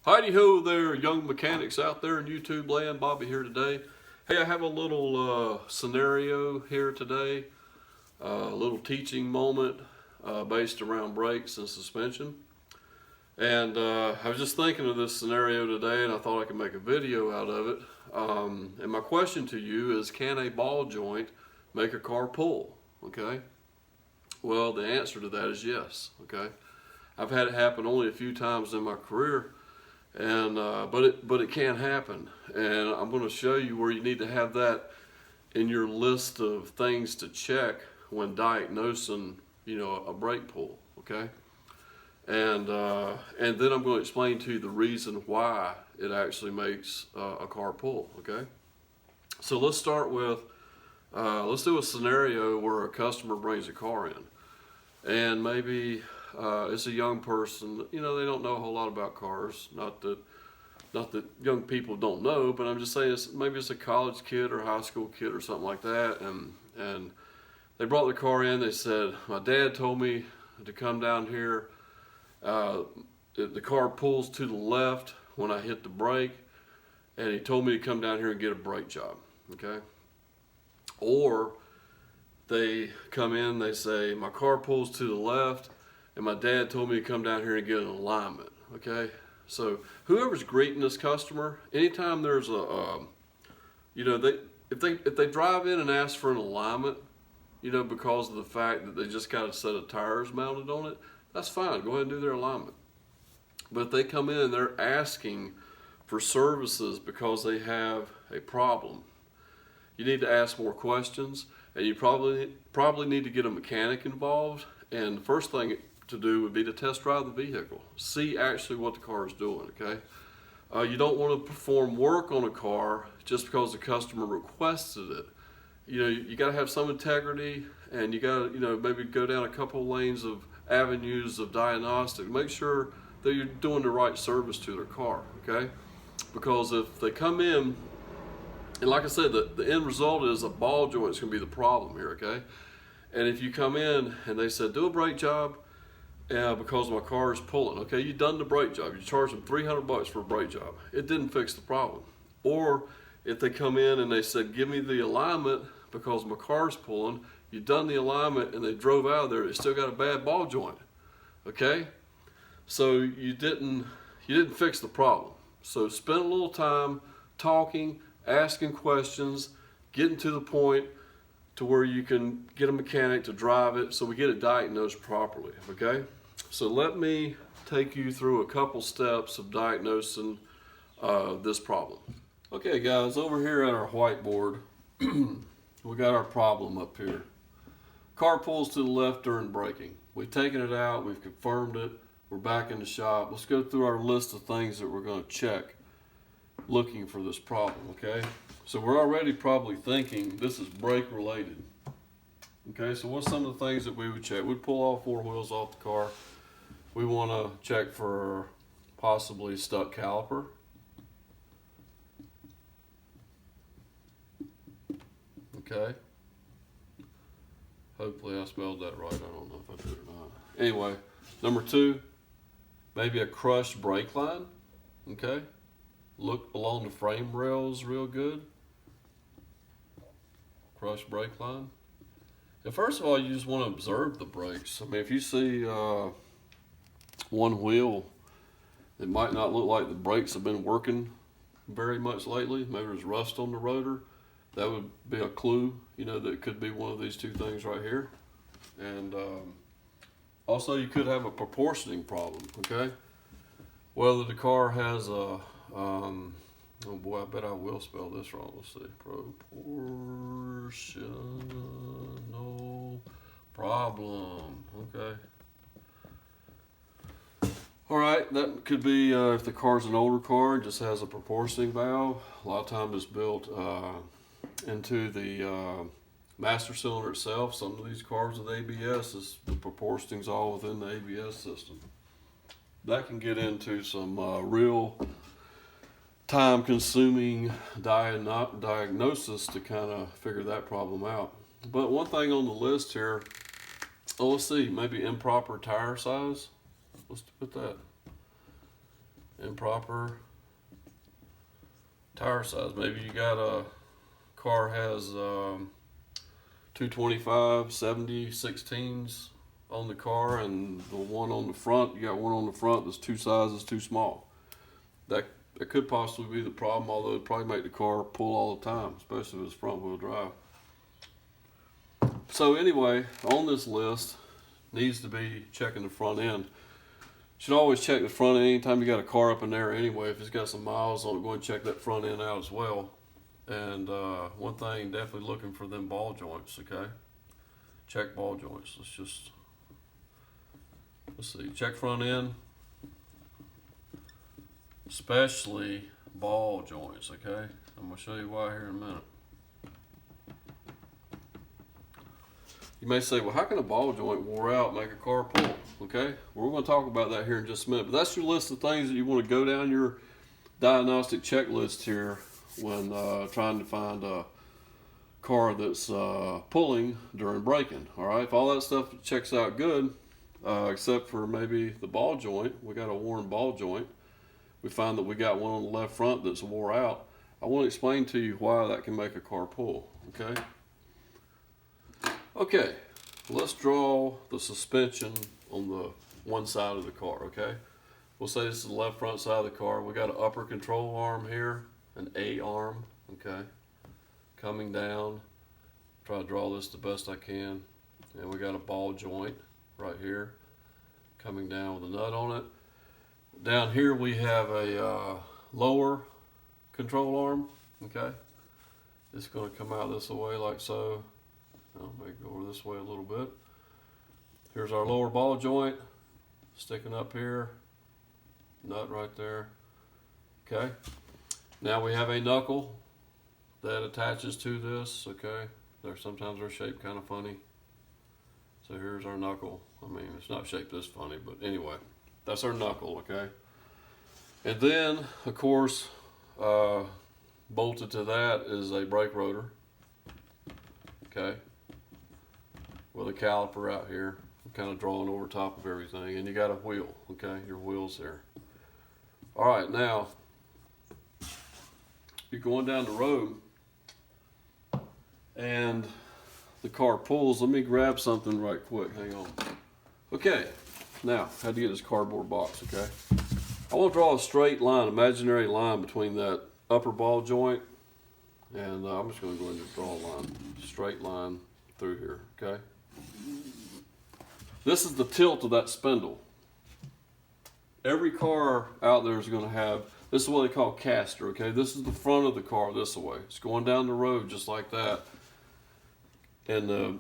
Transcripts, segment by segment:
Heidi ho there, young mechanics out there in YouTube land. Bobby here today. Hey, I have a little scenario here today, a little teaching moment based around brakes and suspension. And I was just thinking of this scenario today, and I thought I could make a video out of it. And my question to you is, can a ball joint make a car pull? Okay. Well, the answer to that is yes. Okay. I've had it happen only a few times in my career. And but it can happen, and I'm going to show you where you need to have that in your list of things to check when diagnosing, a brake pull. Okay, and then I'm going to explain to you the reason why it actually makes a car pull. Okay, so let's start with let's do a scenario where a customer brings a car in, and maybe it's a young person. They don't know a whole lot about cars. Not that young people don't know, but I'm just saying maybe it's a college kid or high school kid or something like that. And they brought the car in. They said, my dad told me to come down here. The car pulls to the left when I hit the brake, and he told me to come down here and get a brake job. Okay. Or they come in. They say, my car pulls to the left, and my dad told me to come down here and get an alignment. Okay, so whoever's greeting this customer, anytime there's if they drive in and ask for an alignment, because of the fact that they just got a set of tires mounted on it, that's fine. Go ahead and do their alignment. But if they come in and they're asking for services because they have a problem, you need to ask more questions, and you probably need to get a mechanic involved. And the first thing to do would be to test drive the vehicle, see actually what the car is doing. Okay, you don't want to perform work on a car just because the customer requested it. You got to have some integrity, and you got to maybe go down a couple lanes of avenues of diagnostic. Make sure that you're doing the right service to their car. Okay, because if they come in, and like I said, the end result is a ball joint is going to be the problem here. Okay, and if you come in and they said do a brake job, because my car is pulling. Okay, you done the brake job. You charge them $300 for a brake job. It didn't fix the problem. Or if they come in and they said, give me the alignment because my car's pulling, you done the alignment and they drove out of there, they still got a bad ball joint. Okay, so you didn't fix the problem. So spend a little time talking, asking questions, getting to the point to where you can get a mechanic to drive it so we get it diagnosed properly. Okay, so let me take you through a couple steps of diagnosing this problem. Okay guys, over here at our whiteboard we got our problem up here. Car pulls to the left during braking. We've taken it out, we've confirmed it, we're back in the shop. Let's go through our list of things that we're going to check looking for this problem. Okay, so we're already probably thinking this is brake related. Okay, so what's some of the things that we would check? We'd pull all four wheels off the car. We want to check for possibly stuck caliper. Okay, hopefully I spelled that right. I don't know if I did or not. Anyway, number two, maybe a crushed brake line. Okay, look along the frame rails real good. Crushed brake line. And first of all, you just want to observe the brakes. I mean, if you see one wheel, it might not look like the brakes have been working very much lately. Maybe there's rust on the rotor. That would be a clue, that it could be one of these two things right here. And also, you could have a proportioning problem. Okay, whether the car has a oh boy, I bet I will spell this wrong. Let's see. Proportional problem. Okay. All right, that could be if the car's an older car, it just has a proportioning valve. A lot of times it's built into the master cylinder itself. Some of these cars with ABS, the proportioning's all within the ABS system. That can get into some real time-consuming diagnosis to kind of figure that problem out. But one thing on the list here, let's see, maybe improper tire size. Let's put that. improper tire size. Maybe you got a car has 225 70 16s on the car, and the one on the front, you got one on the front that's two sizes too small. That could possibly be the problem, although it'd probably make the car pull all the time, especially if it's front wheel drive. So anyway, on this list needs to be checking the front end. Should always check the front end anytime you got a car up in there anyway. If it's got some miles on it, go and check that front end out as well. And one thing, definitely looking for them ball joints, okay? Check ball joints. Let's see, check front end, especially ball joints, okay? I'm gonna show you why here in a minute. You may say, well, how can a ball joint wore out make a car pull? Okay, well, we're going to talk about that here in just a minute. But that's your list of things that you want to go down your diagnostic checklist here when trying to find a car that's pulling during braking. All right, if all that stuff checks out good, except for maybe the ball joint, we got a worn ball joint. We find that we got one on the left front that's wore out. I want to explain to you why that can make a car pull. Okay. Okay, let's draw the suspension on the one side of the car, okay? We'll say this is the left front side of the car. We got an upper control arm here, an A arm, okay? Coming down, try to draw this the best I can. And we got a ball joint right here, coming down with a nut on it. Down here we have a lower control arm, okay? It's gonna come out this way like so. I'll make it go over this way a little bit. Here's our lower ball joint sticking up here, nut right there. Okay, now we have a knuckle that attaches to this. Okay, sometimes they're shaped kind of funny. So here's our knuckle. I mean, it's not shaped this funny, but anyway, that's our knuckle. Okay, and then of course bolted to that is a brake rotor. Okay, with a caliper out here, kind of drawing over top of everything, and you got a wheel, okay, your wheel's there. All right, now, you're going down the road, and the car pulls. Let me grab something right quick, hang on. Okay, now, had to get this cardboard box, okay? I want to draw a straight line, imaginary line between that upper ball joint, and I'm just going to go ahead and draw a line, straight line through here, okay? This is the tilt of that spindle. Every car out there is going to have, this is what they call caster, okay? This is the front of the car this way. It's going down the road just like that. And the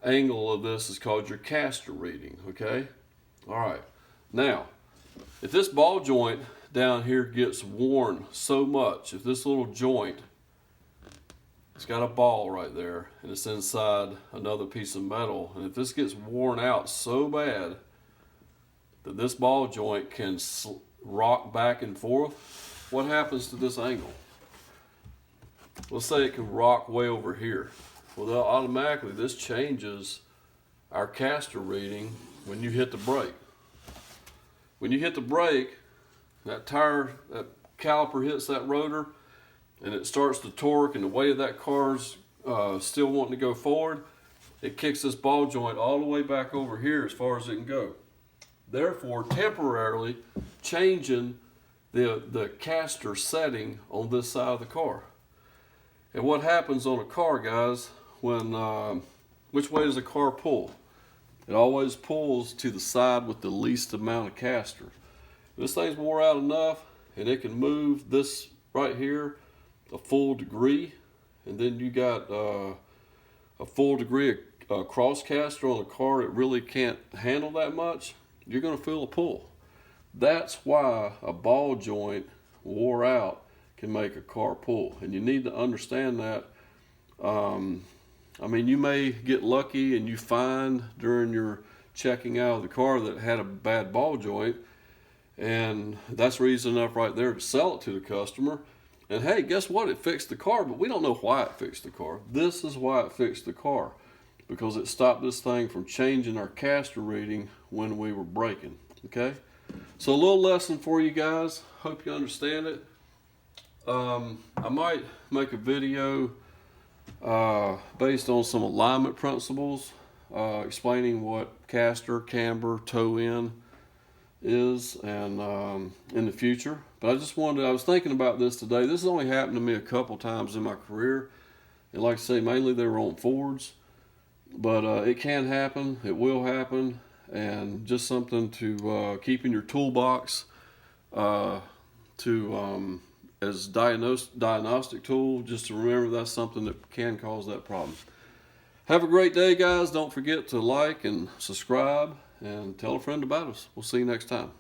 angle of this is called your caster reading, okay? All right. Now, if this ball joint down here gets worn so much, if this little joint, it's got a ball right there, and it's inside another piece of metal. And if this gets worn out so bad that this ball joint can rock back and forth, what happens to this angle? Let's say it can rock way over here. Well, then automatically this changes our caster reading when you hit the brake. When you hit the brake, that caliper hits that rotor, and it starts to torque, and the weight of that car's still wanting to go forward, it kicks this ball joint all the way back over here as far as it can go. Therefore, temporarily changing the caster setting on this side of the car. And what happens on a car, guys, when which way does a car pull? It always pulls to the side with the least amount of caster. This thing's wore out enough, and it can move this right here a full degree, and then you got a full degree of cross caster on a car that really can't handle that much, you're going to feel a pull. That's why a ball joint wore out can make a car pull, and you need to understand that. I mean, you may get lucky and you find during your checking out of the car that had a bad ball joint, and that's reason enough right there to sell it to the customer. And hey, guess what? It fixed the car, but we don't know why it fixed the car. This is why it fixed the car, because it stopped this thing from changing our caster reading when we were braking, okay? So a little lesson for you guys. Hope you understand it. I might make a video based on some alignment principles, explaining what caster, camber, toe in is, and in the future. But I was thinking about this today. This has only happened to me a couple times in my career. And like I say, mainly they were on Fords. But it can happen, it will happen, and just something to keep in your toolbox as diagnostic tool, just to remember that's something that can cause that problem. Have a great day, guys. Don't forget to like and subscribe and tell a friend about us. We'll see you next time.